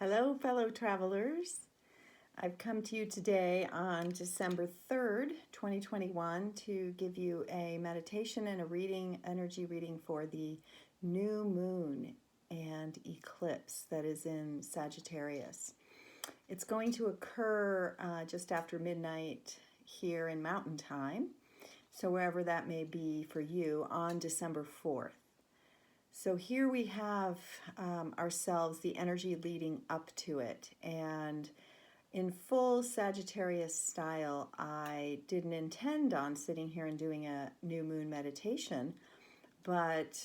Hello, fellow travelers. I've come to you today on December 3rd, 2021, to give you a meditation and a energy reading for the new moon and eclipse that is in Sagittarius. It's going to occur just after midnight here in Mountain Time, so wherever that may be for you, on December 4th. So here we have ourselves, the energy leading up to it. And in full Sagittarius style, I didn't intend on sitting here and doing a new moon meditation, but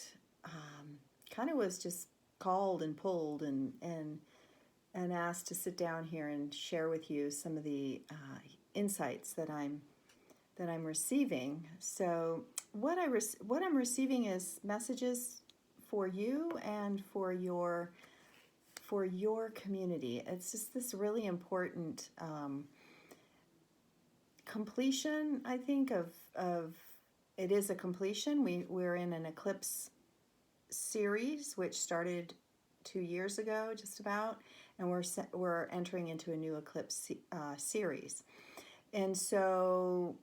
kind of was just called and pulled and asked to sit down here and share with you some of the insights that I'm receiving. So what I'm receiving is messages for you and for your community. It's just this really important completion, I think, of it is a completion. We're in an eclipse series which started 2 years ago, just about, and we're entering into a new eclipse series. And so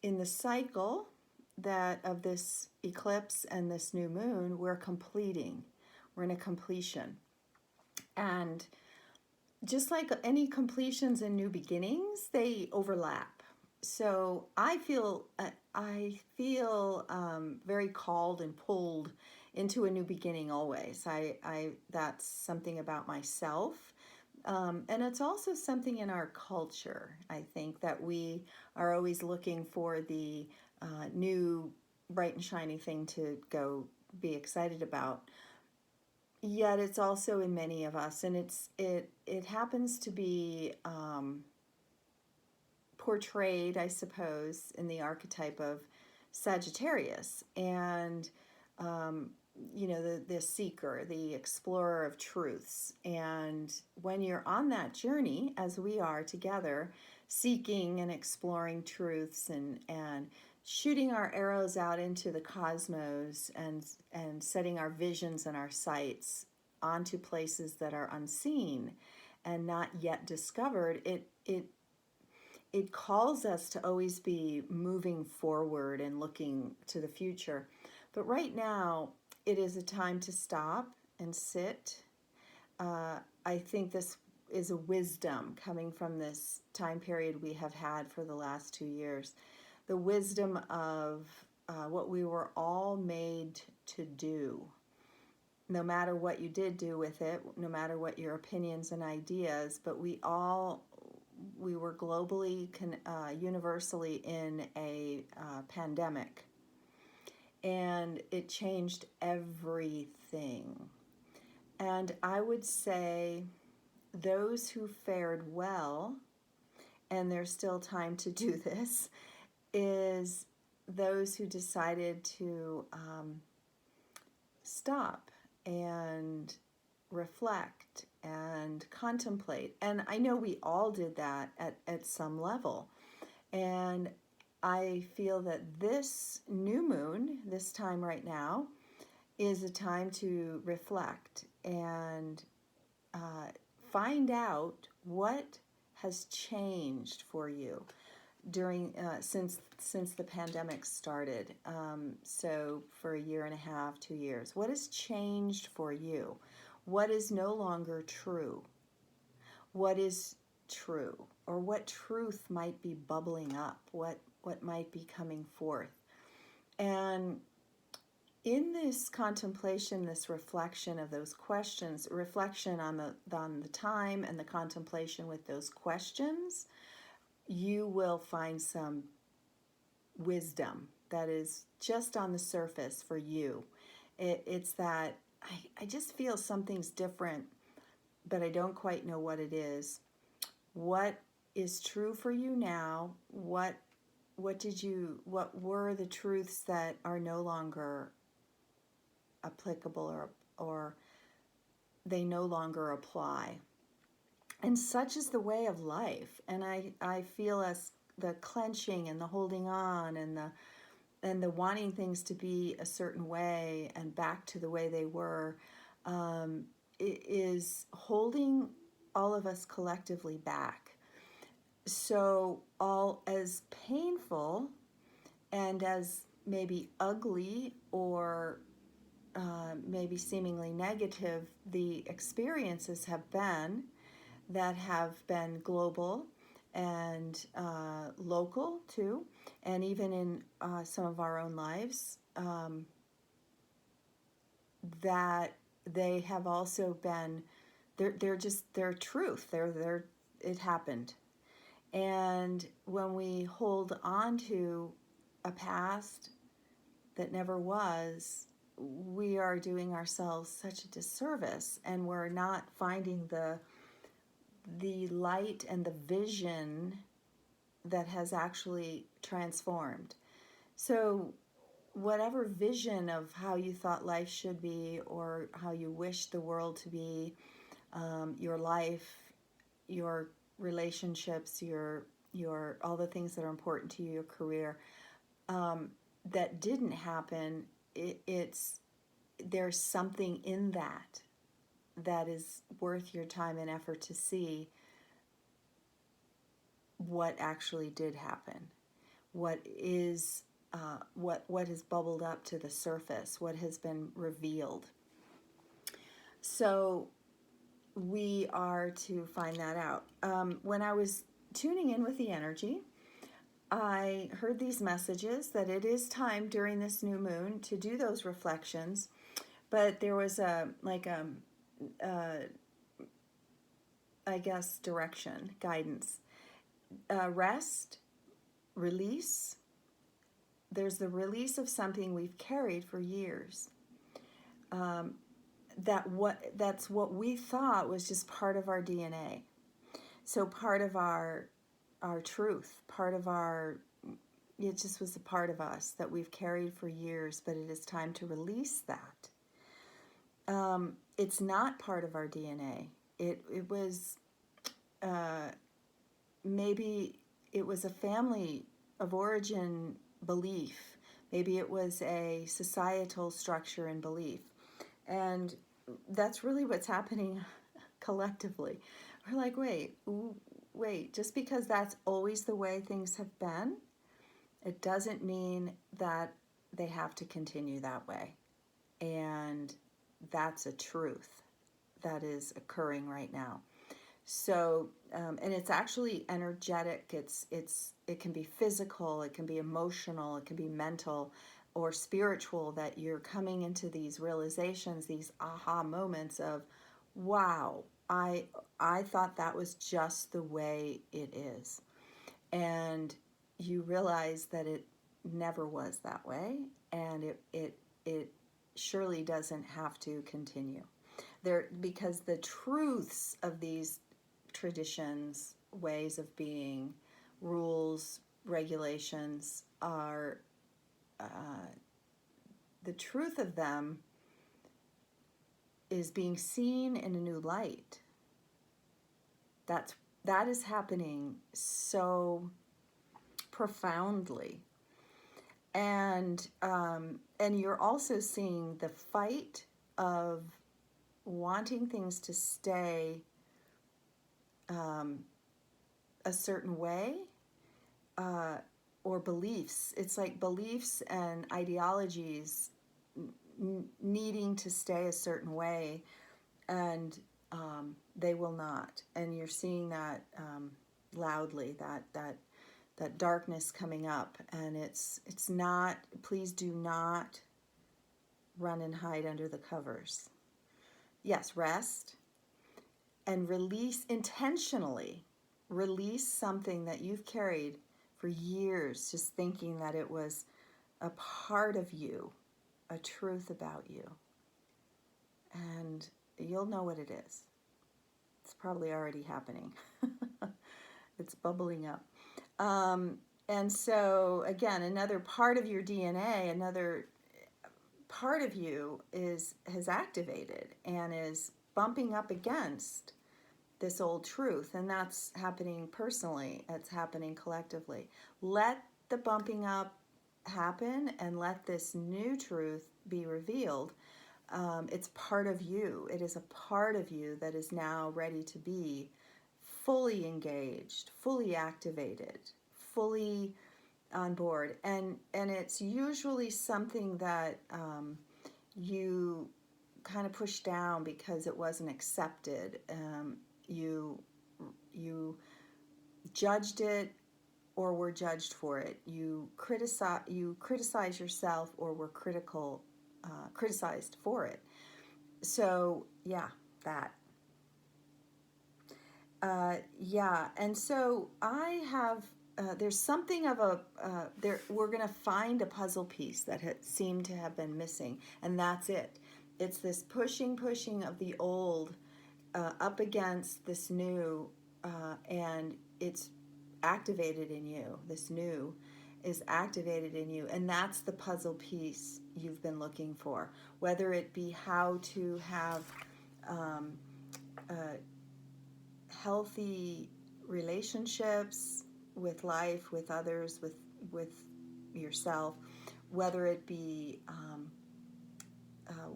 in the cycle that of this eclipse and this new moon, we're in a completion. And just like any completions and new beginnings, they overlap. So I feel very called and pulled into a new beginning always. That's something about myself. And it's also something in our culture, I think, that we are always looking for the new bright and shiny thing to go be excited about. Yet it's also in many of us, and it happens to be portrayed, I suppose, in the archetype of Sagittarius, and the seeker, the explorer of truths. And when you're on that journey, as we are together, seeking and exploring truths and shooting our arrows out into the cosmos and setting our visions and our sights onto places that are unseen and not yet discovered, it calls us to always be moving forward and looking to the future. But right now, it is a time to stop and sit. I think this is a wisdom coming from this time period we have had for the last 2 years. The wisdom of what we were all made to do. No matter what you did do with it, no matter what your opinions and ideas, but we were globally, universally in a pandemic. And it changed everything. And I would say those who fared well, and there's still time to do this, is those who decided to stop and reflect and contemplate. And I know we all did that at some level. And I feel that this new moon, this time right now, is a time to reflect and find out what has changed for you during since the pandemic started. So for a year and a half, 2 years, what has changed for you? What is no longer true? What is true? Or what truth might be bubbling up? What might be coming forth? And in this contemplation, this reflection of those questions, reflection on the time and the contemplation with those questions, you will find some wisdom that is just on the surface for you. It's that I just feel something's different, but I don't quite know what it is. What is true for you now? What were the truths that are no longer applicable or they no longer apply? And such is the way of life. And I feel as the clenching and the holding on and the wanting things to be a certain way and back to the way they were, is holding all of us collectively back. So, all as painful and as maybe ugly or maybe seemingly negative the experiences have been that have been global and local too, and even in some of our own lives, that they have also been, they're just their truth. They're it happened. And when we hold on to a past that never was, we are doing ourselves such a disservice, and we're not finding the light and the vision that has actually transformed. So whatever vision of how you thought life should be or how you wish the world to be, your life, your relationships, your all the things that are important to you, your career, that didn't happen, it's there's something in that is worth your time and effort to see what actually did happen, what is what has bubbled up to the surface, what has been revealed. So we are to find that out. When I was tuning in with the energy, I heard these messages that it is time during this new moon to do those reflections, but there was I guess direction, guidance, rest, release. There's the release of something we've carried for years. That's what we thought was just part of our DNA. So part of our truth, part of our, it just was a part of us that we've carried for years, but it is time to release that. It's not part of our DNA. It was maybe it was a family of origin belief. Maybe it was a societal structure and belief. And that's really what's happening collectively. We're like, wait, just because that's always the way things have been, it doesn't mean that they have to continue that way. And that's a truth that is occurring right now. So, and it's actually energetic. It can be physical, it can be emotional, it can be mental or spiritual, that you're coming into these realizations, these aha moments of, wow, I thought that was just the way it is. And you realize that it never was that way, and it surely doesn't have to continue. Because the truths of these traditions, ways of being, rules, regulations are, the truth of them is being seen in a new light. That is happening so profoundly. And you're also seeing the fight of wanting things to stay a certain way, or beliefs. It's like beliefs and ideologies needing to stay a certain way, and they will not. And you're seeing that loudly, that darkness coming up. And it's not, please do not run and hide under the covers. Yes, rest and release, intentionally release something that you've carried for years, just thinking that it was a part of you, a truth about you. And you'll know what it is. It's probably already happening. It's bubbling up. And so, again, another part of your DNA, another part of you has activated and is bumping up against this old truth. And that's happening personally. It's happening collectively. Let the bumping up happen and let this new truth be revealed. it's part of you. It is a part of you that is now ready to be fully engaged, fully activated, fully on board. And it's usually something that you kind of push down because it wasn't accepted. You you judged it or were judged for it. You criticize yourself or were criticized for it. So yeah, that. Yeah, and so I have. There's something of a there. We're gonna find a puzzle piece that had seemed to have been missing, and that's it. It's this pushing of the old up against this new, and it's activated in you. This new is activated in you, and that's the puzzle piece you've been looking for. Whether it be how to have um, healthy relationships with life, with others, with yourself, whether it be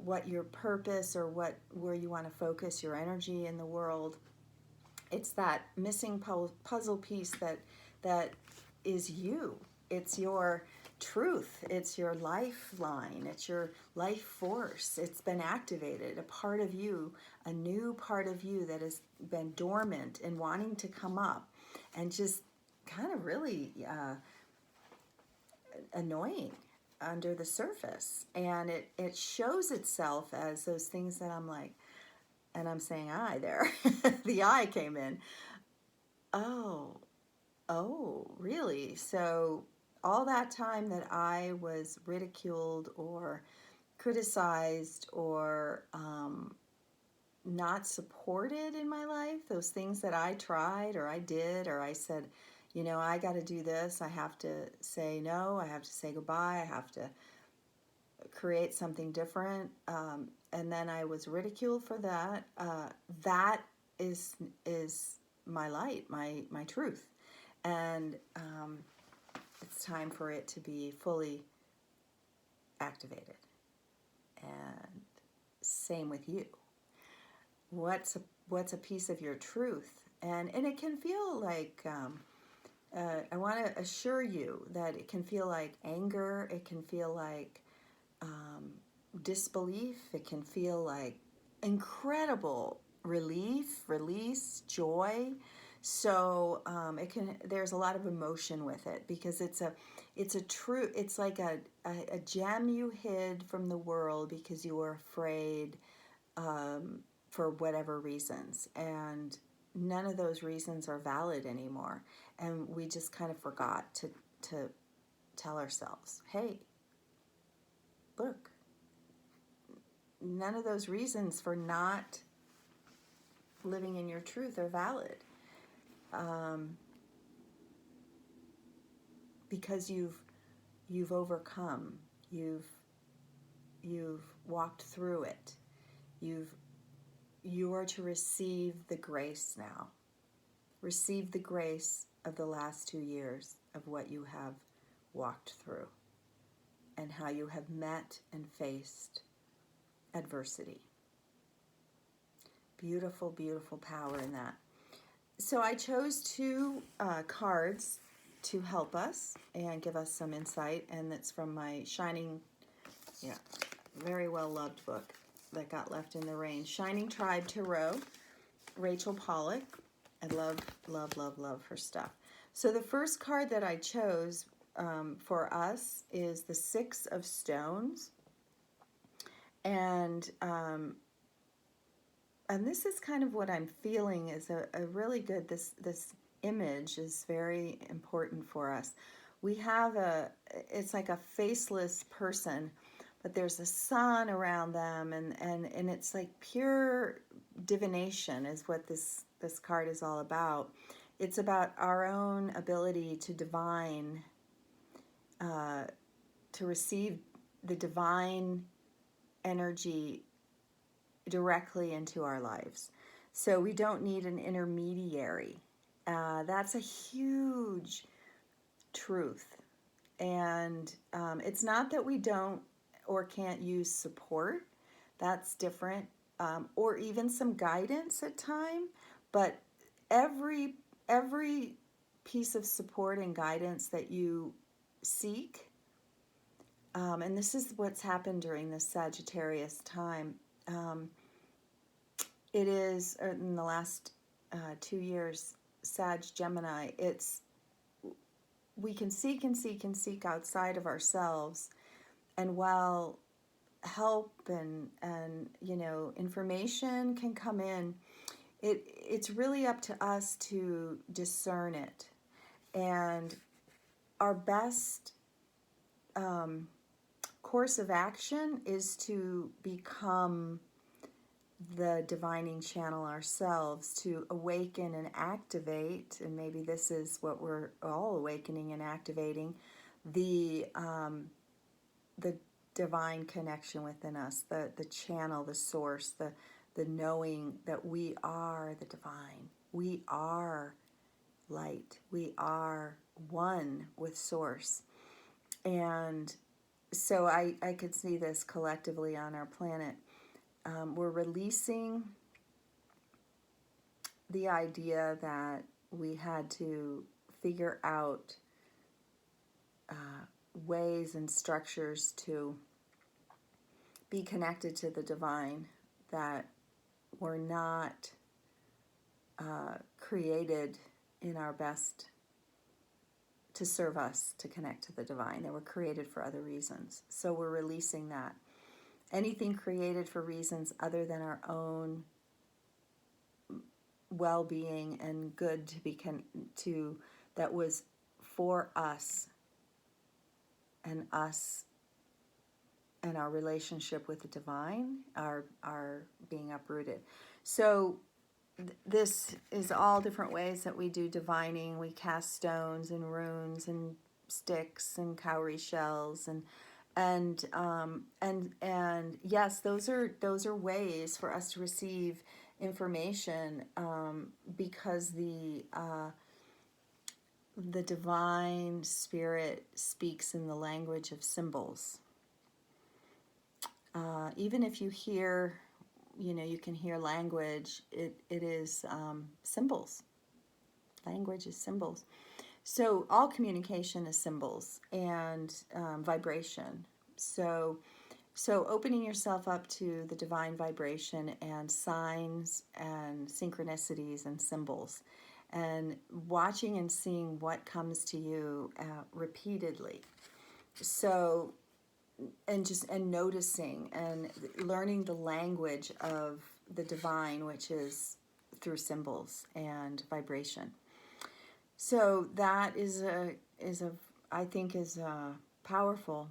what your purpose or where you want to focus your energy in the world. It's that missing puzzle piece that is you. It's your truth. It's your lifeline. It's your life force. It's been activated. A part of you, a new part of you that has been dormant and wanting to come up, and just kind of really annoying under the surface. And it shows itself as those things that I'm like, and I'm saying I there. The I came in. Oh, oh, really? So all that time that I was ridiculed or criticized or not supported in my life, those things that I tried or I did or I said, I got to do this. I have to say no. I have to say goodbye. I have to create something different. And then I was ridiculed for that. That is my light, my truth. And it's time for it to be fully activated. And same with you. What's a piece of your truth? And it can feel like I want to assure you that it can feel like anger. It can feel like disbelief. It can feel like incredible relief, release, joy. So there's a lot of emotion with it because it's like a gem you hid from the world because you were afraid for whatever reasons, and none of those reasons are valid anymore, and we just kind of forgot to tell ourselves, hey, look, none of those reasons for not living in your truth are valid. Because you've overcome, you've walked through it, you are to receive the grace now. Receive the grace of the last 2 years of what you have walked through and how you have met and faced adversity. Beautiful, beautiful power in that. So I chose 2 cards to help us and give us some insight, and it's from my very well loved book that got left in the rain, Shining Tribe Tarot, Rachel Pollack. I love, love, love, love her stuff. So the first card that I chose for us is the 6 of Stones, and this is kind of what I'm feeling is a really good, this image is very important for us. We have it's like a faceless person, but there's a sun around them, and it's like pure divination is what this card is all about. It's about our own ability to divine, to receive the divine energy directly into our lives. So we don't need an intermediary. That's a huge truth. And it's not that we don't or can't use support. That's different. Or even some guidance at time. But every piece of support and guidance that you seek, and this is what's happened during this Sagittarius time. It is in the last 2 years, Sag Gemini. We can seek and seek and seek outside of ourselves, and while help and information can come in, it's really up to us to discern it. And our best course of action is to become the divining channel ourselves, to awaken and activate, and maybe this is what we're all awakening and activating, the divine connection within us, the channel, the source, the knowing that we are the divine. We are light. We are one with source. And so I could see this collectively on our planet. We're releasing the idea that we had to figure out ways and structures to be connected to the divine that were not created in our best to serve us to connect to the divine. They were created for other reasons. So we're releasing that. Anything created for reasons other than our own well-being and good to that was for us and our relationship with the divine are being uprooted. So this is all different ways that we do divining. We cast stones and runes and sticks and cowrie shells and yes, those are ways for us to receive information, because the divine spirit speaks in the language of symbols. Even if you hear, you can hear language, it is symbols. Language is symbols. So all communication is symbols and vibration. So opening yourself up to the divine vibration and signs and synchronicities and symbols, and watching and seeing what comes to you repeatedly. So, and noticing and learning the language of the divine, which is through symbols and vibration. So that is I think powerful.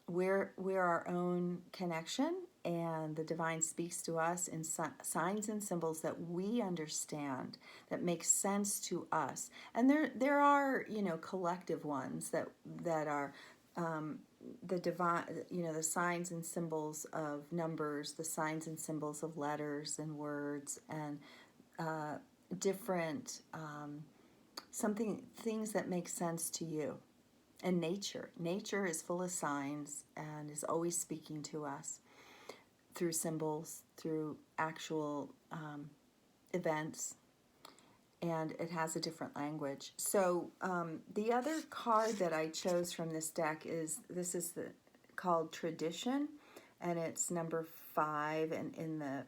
We're our own connection, and the divine speaks to us in signs and symbols that we understand, that make sense to us. And there are collective ones that are the divine, the signs and symbols of numbers, the signs and symbols of letters and words, and different things that make sense to you. And nature is full of signs and is always speaking to us through symbols, through actual events, and it has a different language. So the other card that I chose from this deck is called Tradition, and it's number 5 and in the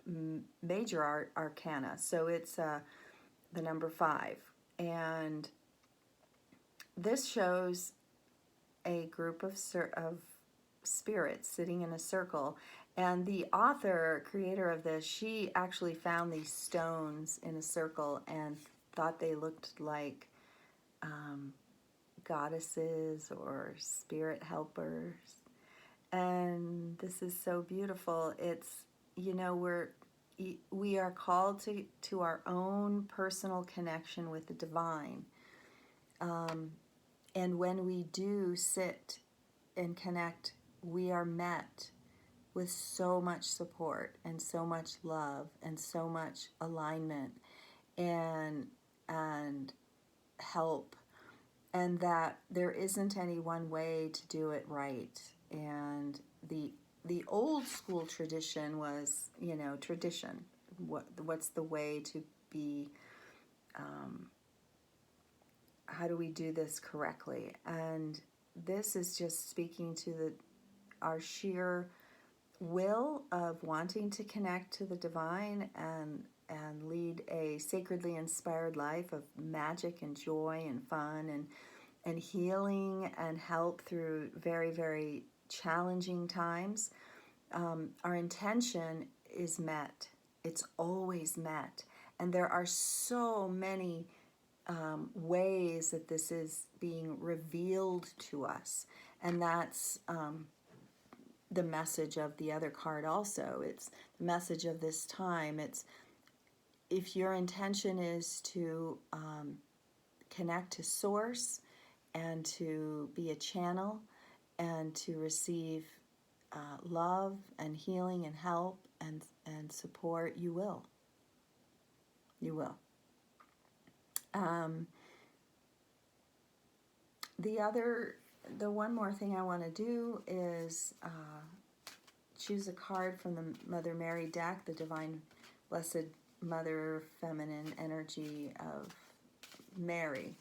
major arcana. So it's the number 5, and this shows a group of spirits sitting in a circle, and the creator of this, she actually found these stones in a circle and thought they looked like goddesses or spirit helpers. And this is so beautiful. It's, we are called to our own personal connection with the divine. And when we do sit and connect, we are met with so much support and so much love and so much alignment and help, and that there isn't any one way to do it right. And the old school tradition was, tradition. What's the way to be? How do we do this correctly? And this is just speaking to our sheer will of wanting to connect to the divine and lead a sacredly inspired life of magic and joy and fun and healing and help through very, very challenging times. Our intention is met. It's always met. And there are so many ways that this is being revealed to us. And that's the message of the other card also. It's the message of this time. It's if your intention is to connect to source and to be a channel and to receive love and healing and help and support, you will. You will. The one more thing I want to do is choose a card from the Mother Mary deck, the Divine Blessed Mother Feminine Energy of Mary,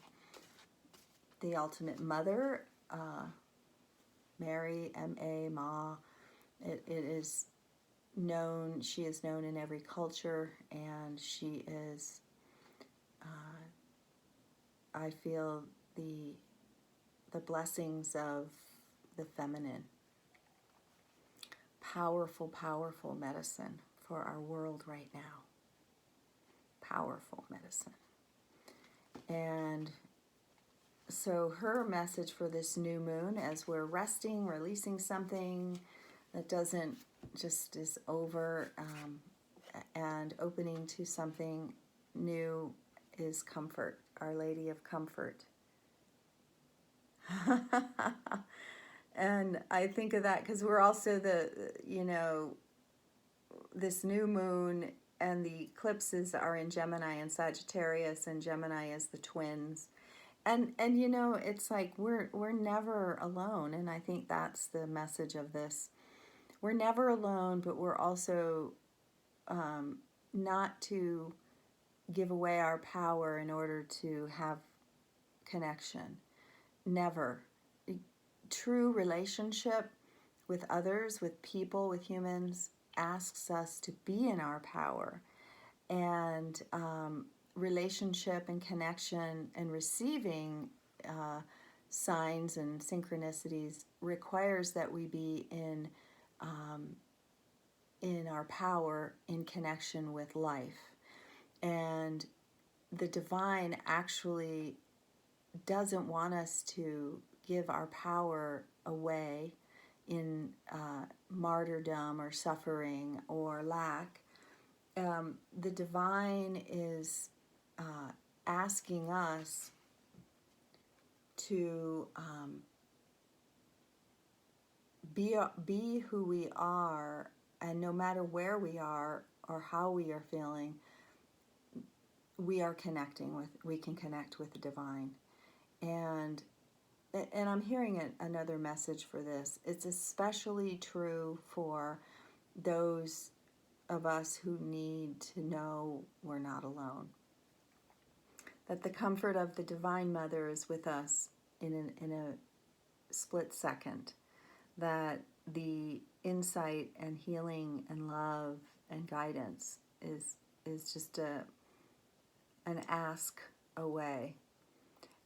the ultimate mother, Mary, M-A, Ma. It is known, she is known in every culture, and she is, I feel, the blessings of the feminine. Powerful, powerful medicine for our world right now. Powerful medicine. And so her message for this new moon, as we're resting, releasing something that doesn't just is over, and opening to something new, is comfort. Our Lady of Comfort. And I think of that because we're also this new moon, and the eclipses are in Gemini and Sagittarius, and Gemini is the twins. And it's like we're never alone, and I think that's the message of this. We're never alone, but we're also not to give away our power in order to have connection. Never. True relationship with others, with people, with humans, asks us to be in our power. And relationship and connection and receiving signs and synchronicities requires that we be in our power, in connection with life. And the divine actually doesn't want us to give our power away in martyrdom or suffering or lack. The divine is asking us to be who we are, and no matter where we are or how we are feeling, we can connect with the divine. And I'm hearing another message for this. It's especially true for those of us who need to know we're not alone. That the comfort of the Divine Mother is with us in a split second. That the insight and healing and love and guidance is just an ask away.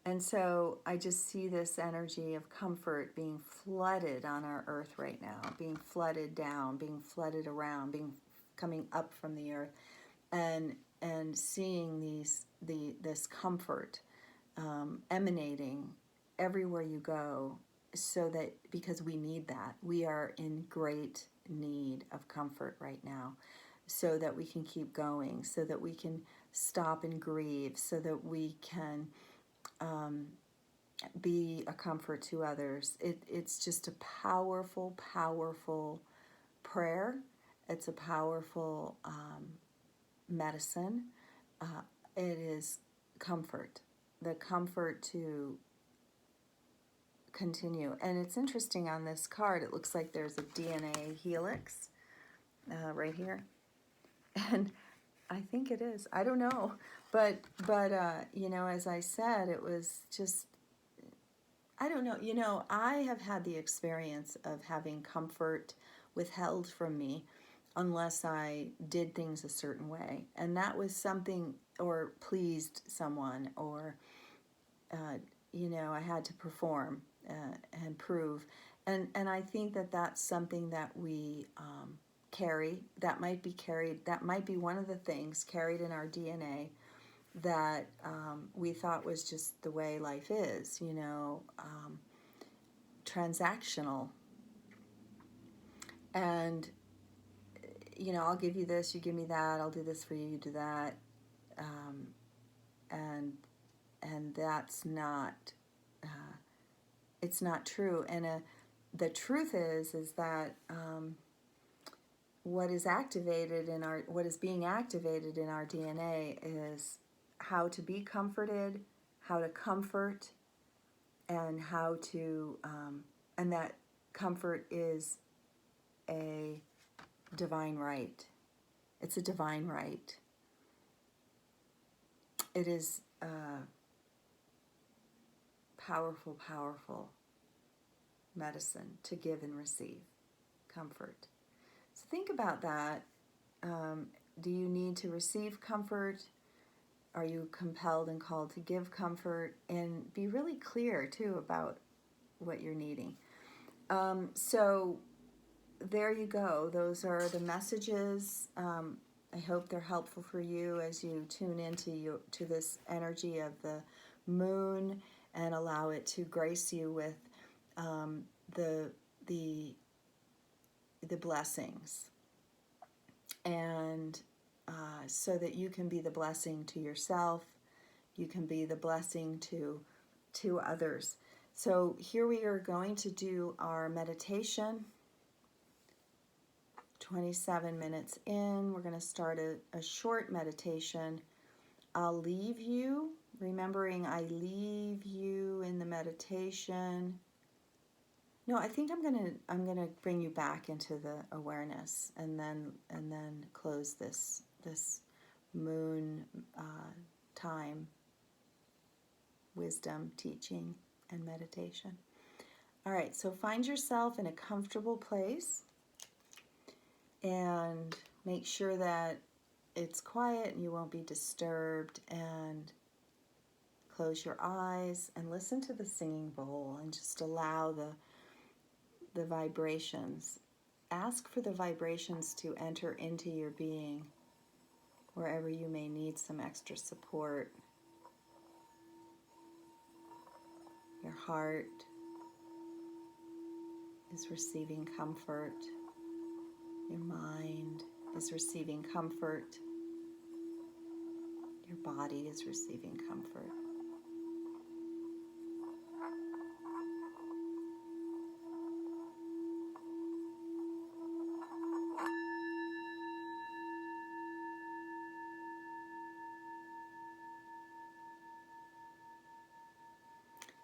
And so I just see this energy of comfort being flooded on our earth right now, being flooded down, being flooded around, coming up from the earth, and seeing this comfort emanating everywhere you go, so that, because we need that, we are in great need of comfort right now, so that we can keep going, so that we can stop and grieve, so that we can be a comfort to others. It's just a powerful, powerful prayer. It's a powerful medicine. It is comfort. The comfort to continue. And it's interesting on this card, it looks like there's a DNA helix right here. And I think it is. I don't know. But you know, as I said, it was just, I don't know. You know, I have had the experience of having comfort withheld from me unless I did things a certain way. And that was something, or pleased someone, or, you know, I had to perform and prove. And I think that that's something that we carry, that might be carried, that might be one of the things carried in our DNA that we thought was just the way life is, you know, transactional. And, you know, I'll give you this, you give me that, I'll do this for you, you do that. Um, and that's not, it's not true. And the truth is that what is activated in our, what is being activated in our DNA is how to be comforted, how to comfort, and how to, and that comfort is a divine right. It's a divine right. It is powerful, powerful medicine to give and receive comfort. So think about that. Do you need to receive comfort? Are you compelled and called to give comfort? And be really clear, too, about what you're needing. So there you go. Those are the messages. I hope they're helpful for you as you tune into to this energy of the moon and allow it to grace you with the blessings, and so that you can be the blessing to yourself, you can be the blessing to others. So here we are going to do our meditation. 27 minutes in, we're going to start a short meditation. I'll leave you, remembering I leave you in the meditation. No, I think I'm gonna bring you back into the awareness, and then close this moon time, wisdom, teaching, and meditation. All right, so find yourself in a comfortable place, and make sure that it's quiet and you won't be disturbed, and close your eyes and listen to the singing bowl and just allow the vibrations. Ask for the vibrations to enter into your being wherever you may need some extra support. Your heart is receiving comfort. Your mind is receiving comfort. Your body is receiving comfort.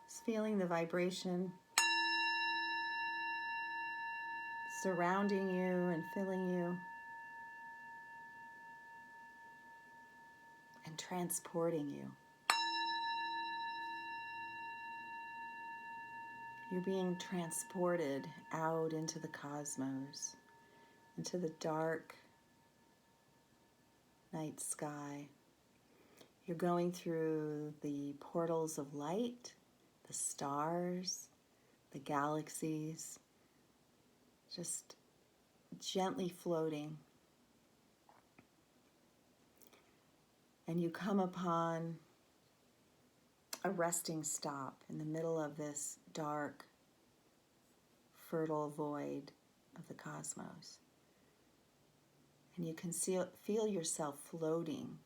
Just feeling the vibration surrounding you and filling you and transporting you. You're being transported out into the cosmos, into the dark night sky. You're going through the portals of light, the stars, the galaxies, just gently floating. And you come upon a resting stop in the middle of this dark, fertile void of the cosmos. And you can feel yourself floating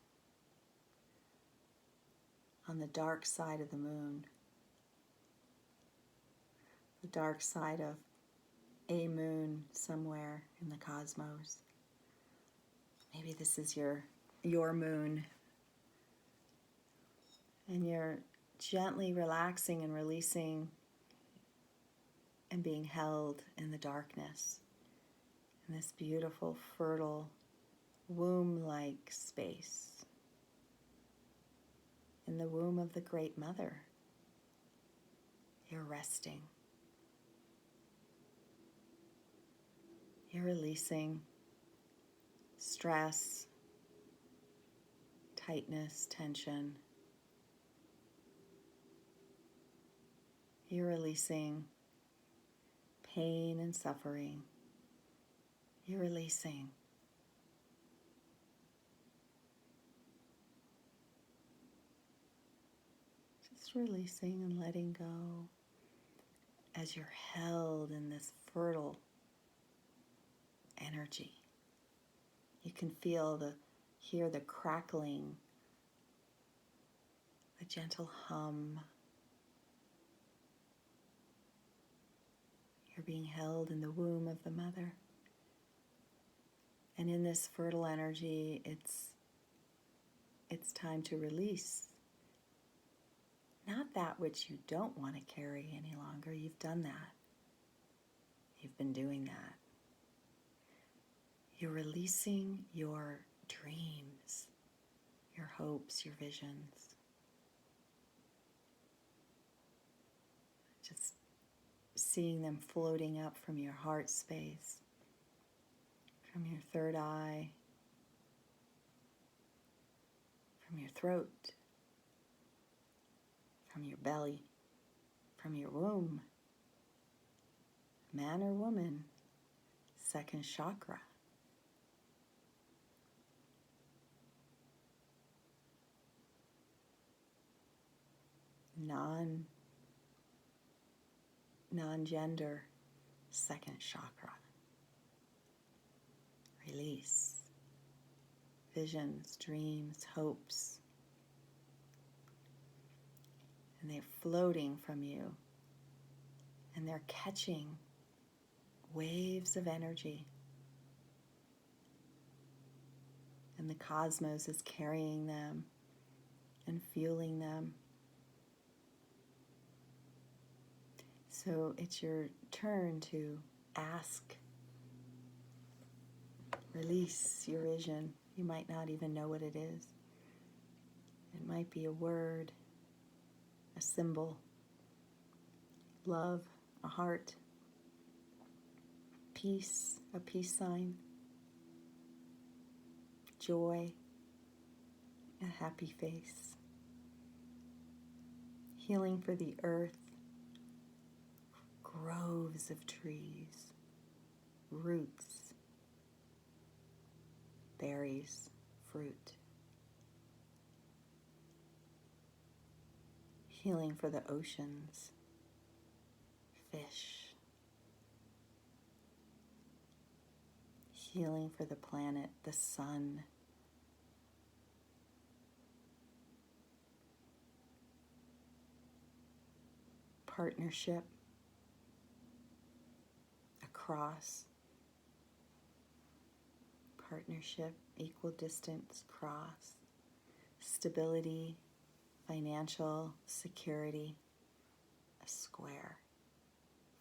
on the dark side of the moon, the dark side of a moon somewhere in the cosmos. Maybe this is your moon. And you're gently relaxing and releasing and being held in the darkness, in this beautiful, fertile, womb-like space, in the womb of the Great Mother. You're resting. You're releasing stress, tightness, tension. You're releasing pain and suffering. You're releasing. Just releasing and letting go as you're held in this fertile energy. You can hear the crackling, the gentle hum. You're being held in the womb of the mother. And in this fertile energy, it's time to release. Not that which you don't want to carry any longer. You've done that. You've been doing that. You're releasing your dreams, your hopes, your visions. Just seeing them floating up from your heart space, from your third eye, from your throat, from your belly, from your womb, man or woman, second chakra. Non-gender, second chakra. Release. Visions, dreams, hopes. And they're floating from you. And they're catching waves of energy. And the cosmos is carrying them and fueling them. So it's your turn to ask, release your vision. You might not even know what it is. It might be a word, a symbol, love, a heart, peace, a peace sign, joy, a happy face, healing for the earth, groves of trees, roots, berries, fruit. Healing for the oceans, fish. Healing for the planet, the sun. Partnership, a cross. Partnership, equal distance, cross. Stability, financial security, a square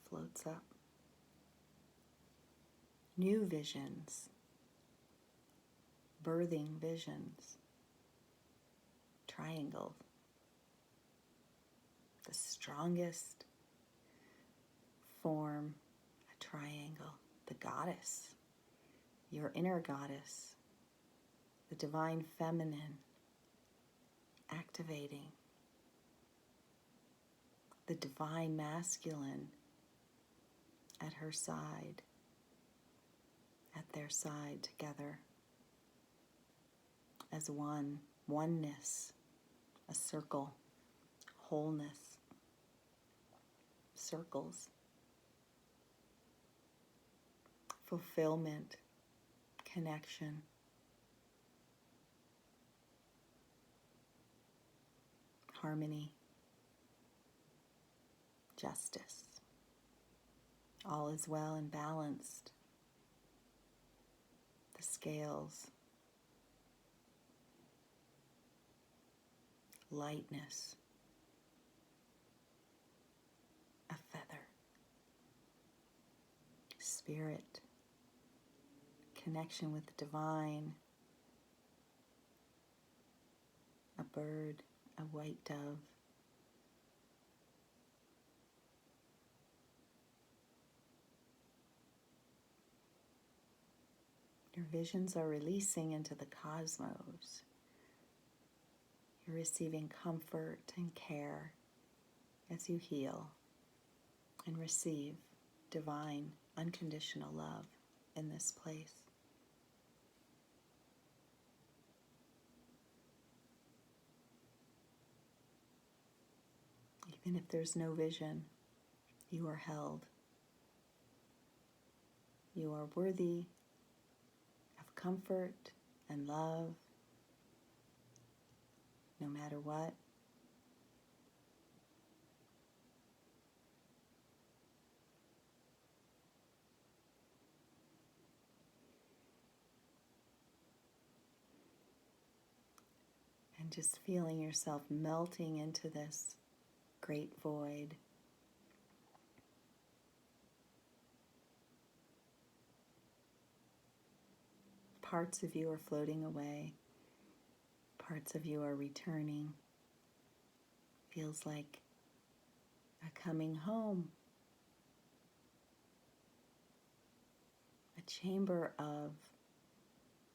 floats up. New visions, birthing visions, triangle, the strongest form, a triangle, the goddess, your inner goddess, the divine feminine, activating the divine masculine at her side, at their side together as one, oneness, a circle, wholeness, circles, fulfillment, connection, harmony, justice. All is well and balanced. The scales, lightness, a feather, spirit, connection with the divine, a bird, a white dove. Your visions are releasing into the cosmos. You're receiving comfort and care as you heal and receive divine, unconditional love in this place. Even if there's no vision, you are held. You are worthy of comfort and love, no matter what. And just feeling yourself melting into this great void. Parts of you are floating away. Parts of you are returning. Feels like a coming home. A chamber of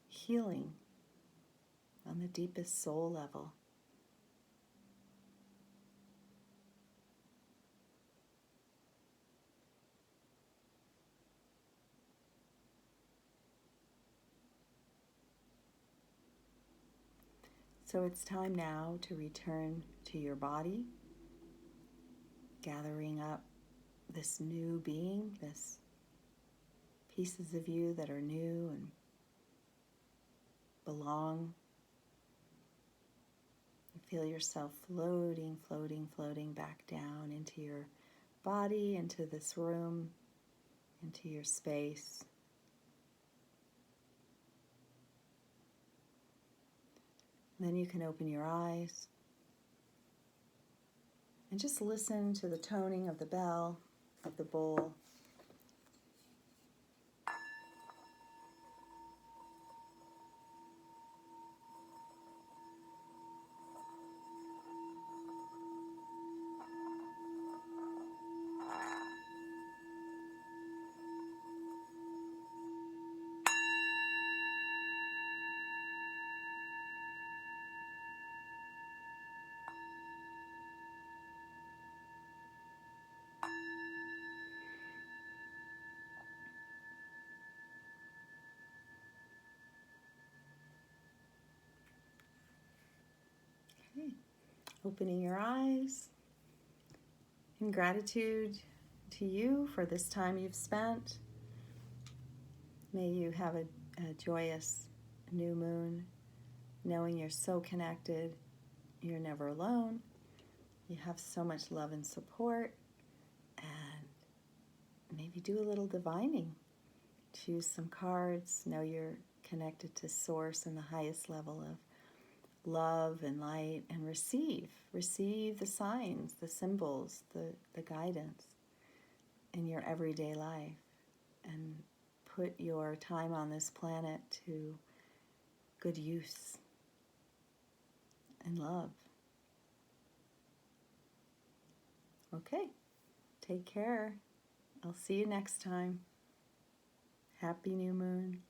healing on the deepest soul level. So it's time now to return to your body, gathering up this new being, this pieces of you that are new and belong. You feel yourself floating, floating, floating back down into your body, into this room, into your space. And then you can open your eyes and just listen to the toning of the bell of the bowl. Okay. Opening your eyes in gratitude to you for this time you've spent. May you have a joyous new moon, knowing you're so connected, you're never alone, you have so much love and support, and maybe do a little divining. Choose some cards, know you're connected to Source and the highest level of love and light, and receive the signs, the symbols, the guidance in your everyday life, and put your time on this planet to good use and love. Okay, take care. I'll see you next time. Happy new moon.